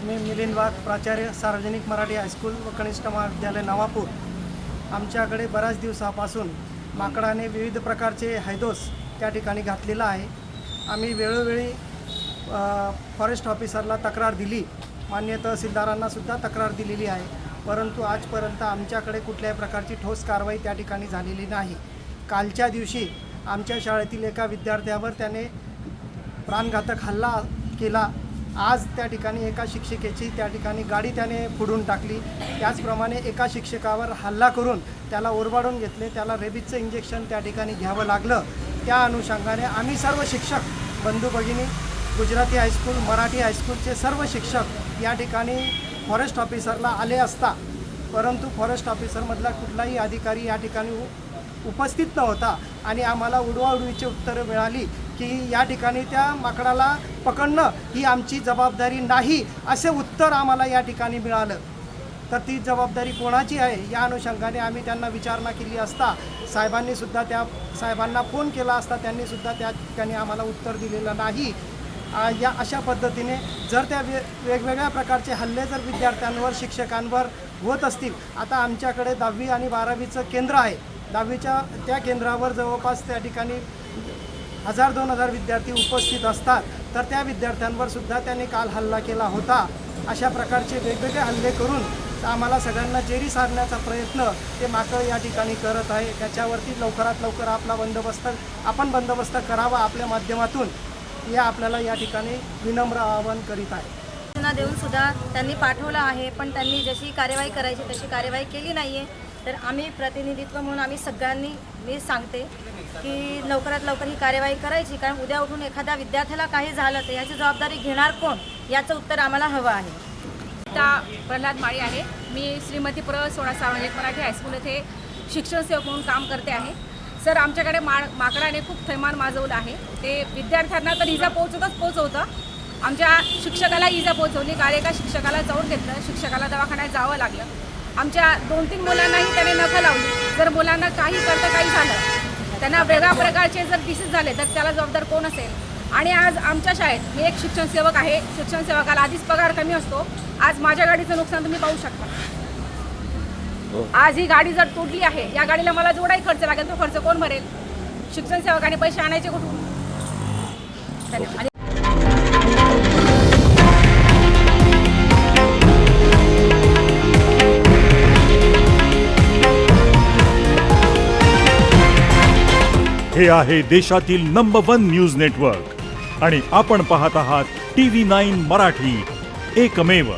मी मिलिंद वाघ, प्राचार्य सार्वजनिक मराठी हायस्कूल व कनिष्ठ महाविद्यालय नवापूर। आमच्याकडे बऱ्याच दिवसापासून माकडाने विविध प्रकारचे हैदोस त्या ठिकाणी घातलेला आहे। आम्ही वेळोवेळी फॉरेस्ट ऑफिसरला तक्रार दिली, माननीय तहसीलदारांना सुद्धा तक्रार दिलेली आहे, परंतु आजपर्यंत आमच्याकडे कुठल्याही प्रकारची ठोस कारवाई त्या ठिकाणी झालेली नाही। कालच्या दिवशी आमच्या शाळेतील एका विद्यार्थ्यावर त्याने प्राणघातक हल्ला केला। आज त्या ठिकाणी एका शिक्षिकेची त्या ठिकाणी गाडी त्याने फोडून टाकली। त्याचप्रमाणे एका शिक्षकावर हल्ला करून त्याला ओरबाडून घेतले, त्याला रेबीजचं इंजेक्शन त्या ठिकाणी घ्यावं लागलं। त्या अनुषंगाने आम्ही सर्व शिक्षक बंधू भगिनी, गुजराती हायस्कूल, मराठी हायस्कूलचे सर्व शिक्षक या ठिकाणी फॉरेस्ट ऑफिसरला आले असता, परंतु फॉरेस्ट ऑफिसरमधला कुठलाही अधिकारी या ठिकाणी उपस्थित नव्हता आणि आम्हाला उडवाउडवीची उत्तरं मिळाली की या ठिकाणी त्या माकडाला पकडणं ही आमची जबाबदारी नाही, असे उत्तर आम्हाला या ठिकाणी मिळालं। तर ती जबाबदारी कोणाची आहे या अनुषंगाने आम्ही त्यांना विचारणा केली असता साहेबांनी सुद्धा त्या साहेबांना फोन केला असता, त्यांनी सुद्धा त्या ठिकाणी आम्हाला उत्तर दिलेलं नाही। या अशा पद्धतीने जर त्या वेगवेगळ्या प्रकारचे हल्ले जर विद्यार्थ्यांवर, शिक्षकांवर होत असतील, आता आमच्याकडे 10वी आणि 12वीचं केंद्र आहे। 10वीच्या त्या केंद्रावर जवळपास त्या ठिकाणी 1000-2000 विद्यार्थी उपस्थित असतात, तर त्या विद्यार्थ्यांवर सुद्धा त्याने काल हल्ला केला होता। अशा प्रकारचे वेगवेगळे हल्ले करून आम्हाला सगळ्यांना जेरी सारण्याचा प्रयत्न ते माकड या ठिकाणी करत आहे। त्याच्यावरती लवकरात लवकर आपला बंदोबस्त करावा आपल्या माध्यमातून, हे आपल्याला या ठिकाणी विनम्र आवाहन करीत आहे। सूचना देऊन सुद्धा त्यांनी पाठवलं आहे, पण त्यांनी जशी कार्यवाही करायची तशी कार्यवाही केली नाही आहे। तर आम्ही प्रतिनिधित्व म्हणून आम्ही सगळ्यांनी, मी सांगते की लवकरात लवकर ही कार्यवाही करायची, कारण उद्या उठून एखाद्या विद्यार्थ्याला काही झालं तर याची जबाबदारी घेणार कोण, याचं उत्तर आम्हाला हवं आहे। प्रल्हाद माळी आहे। मी श्रीमती सोळा सार्वजनिक मराठी हायस्कूल येथे शिक्षण सेवक म्हणून काम करते आहे। सर, आमच्याकडे माकडाने खूप थैमान माजवलं आहे। ते विद्यार्थ्यांना तर इजा पोचवतं। आमच्या शिक्षकाला इजा पोचवली, काल एका शिक्षकाला जाऊन घेतलं, शिक्षकाला दवाखान्यात जावं लागलं। आमच्या 2-3 मुलांनाही त्याने नखं लावली। जर मुलांना काही झालं, त्यांना वेगळ्या प्रकारचे जर डिसीज झाले तर त्याला जबाबदार कोण असेल? आणि आज आमच्या शाळेत मी एक शिक्षण सेवक आहे, शिक्षण सेवकाला आधीच पगार कमी असतो। आज माझ्या गाडीचं नुकसान तुम्ही पाहू शकता। आज ही गाडी जर तोडली आहे, या गाडीला मला जेवढाही खर्च लागेल तो खर्च कोण भरेल? शिक्षण सेवकाने पैसे आणायचे कुठून? धन्यवाद। हे आहे देशातील नंबर 1 न्यूज नेटवर्क आणि आपण पाहत आहात TV9 मराठी, एकमेव।